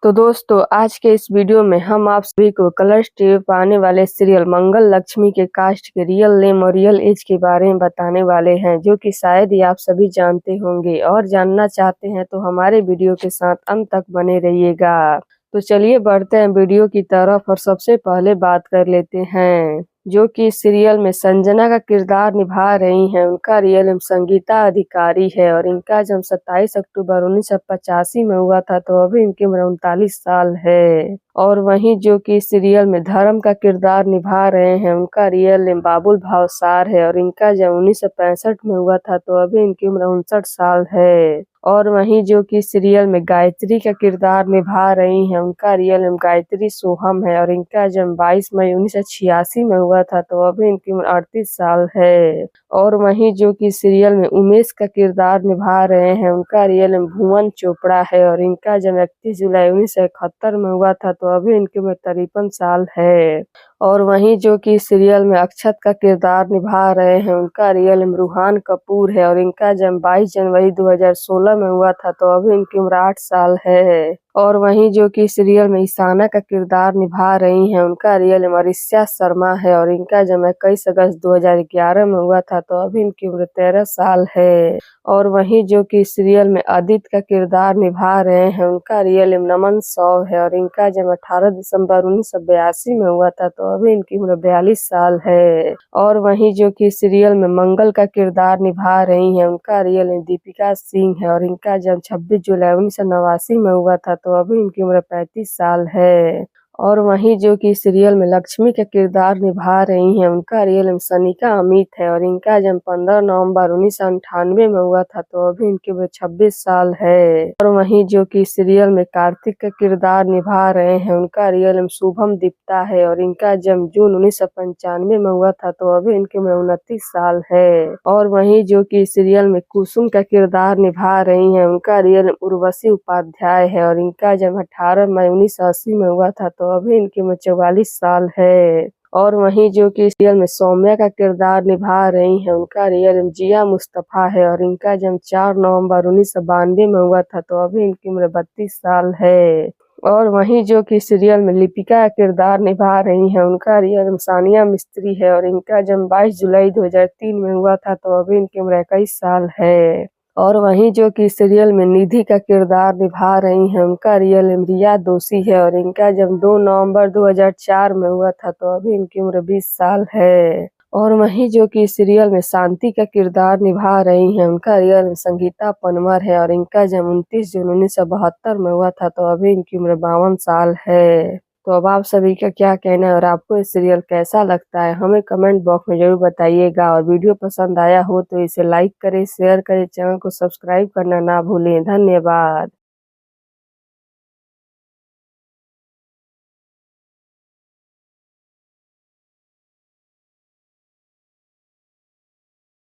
तो दोस्तों आज के इस वीडियो में हम आप सभी को कलर्स टीवी पर आने वाले सीरियल मंगल लक्ष्मी के कास्ट के रियल नेम और रियल एज के बारे में बताने वाले हैं, जो कि शायद ही आप सभी जानते होंगे। और जानना चाहते हैं तो हमारे वीडियो के साथ अंत तक बने रहिएगा। तो चलिए बढ़ते हैं वीडियो की तरफ और सबसे पहले बात कर लेते हैं जो कि इस सीरियल में संजना का किरदार निभा रही हैं। उनका रियल नेम संगीता अधिकारी है और इनका जन्म 27 अक्टूबर 1985 में हुआ था। तो अभी इनकी उम्र 39 साल है। और वहीं जो कि सीरियल में धर्म का किरदार निभा रहे हैं, उनका रियल नेम बाबुल भावसार है और इनका जन्म 1965 में हुआ था। तो अभी इनकी उम्र 59 साल है। और वहीं जो कि सीरियल में गायत्री का किरदार निभा रही हैं, उनका रियल नेम गायत्री सोहम है और इनका जन्म 22 मई 1986 में हुआ था। तो अभी इनकी उम्र 38 साल है। और वहीं जो कि सीरियल में उमेश का किरदार निभा रहे हैं, उनका रियल नेम भुवन चोपड़ा है और इनका जन्म 31 जुलाई 1971 में हुआ था। तो अभी इनकी उम्र 53 साल है। और वहीं जो कि सीरियल में अक्षत का किरदार निभा रहे हैं, उनका रियल नेम रूहान कपूर है और इनका जन्म 22 जनवरी 2016 में हुआ था। तो अभी इनकी उम्र 8 साल है। और वहीं जो कि सीरियल में ईशाना का किरदार निभा रही हैं, उनका रियल नेम अरिस्या शर्मा है और इनका जन्म 21 अगस्त 2011 में हुआ था। तो अभी इनकी उम्र 13 साल है। और वहीं जो कि सीरियल में आदित्य का किरदार निभा रहे हैं, उनका रियल नेम नमन सौ है और इनका जन्म 18 दिसंबर 1982 में हुआ था। तो अभी इनकी उम्र 42 साल है। और वहीं जो कि सीरियल में मंगल का किरदार निभा रही हैं, उनका रियल नेम दीपिका सिंह है और इनका जन्म 26 जुलाई 1989 में हुआ था। तो अभी इनकी उम्र 35 साल है। और वहीं जो कि सीरियल में लक्ष्मी का किरदार निभा रही हैं, उनका रियल नेम सनिका अमित है और इनका जन्म 15 नवंबर 1998 में हुआ था। तो अभी इनकी उम्र 26 साल है। और वहीं जो कि सीरियल में कार्तिक का किरदार निभा रहे हैं, उनका रियल नेम शुभम दीप्ता है और इनका जन्म जून 1995 में हुआ था। तो अभी इनकी उम्र 29 साल है। और वहीं जो कि सीरियल में कुसुम का किरदार निभा रही हैं, उनका रियल नेम उर्वशी उपाध्याय है और इनका जन्म 18 मई 1980 में हुआ था। तो अभी इनकी उम्र 44 साल है। और वहीं जो कि सीरियल में सौम्या का किरदार निभा रही हैं, उनका रियल नेम जिया मुस्तफा है और इनका जन्म 4 नवंबर 1992 में हुआ था। तो अभी इनकी उम्र 32 साल है। और वहीं जो कि सीरियल में लिपिका का किरदार निभा रही हैं, उनका रियल नेम सानिया मिस्त्री है और इनका जन्म 22 जुलाई 2003 में हुआ था। तो अभी इनकी उम्र 21 साल है। और वहीं जो कि सीरियल में निधि का किरदार निभा रही हैं, उनका रियल नेम रिया दोषी है और इनका जन्म 2 नवंबर 2004 में हुआ था। तो अभी इनकी उम्र 20 साल है। और वहीं जो कि सीरियल में शांति का किरदार निभा रही हैं, उनका रियल नेम संगीता पनवर है और इनका जन्म 29 जून 1972 में हुआ था। तो अभी इनकी उम्र 52 साल है। तो अब आप सभी का क्या कहना है और आपको ये सीरियल कैसा लगता है, हमें कमेंट बॉक्स में जरूर बताइएगा। और वीडियो पसंद आया हो तो इसे लाइक करें, शेयर करें, चैनल को सब्सक्राइब करना ना भूलें। धन्यवाद।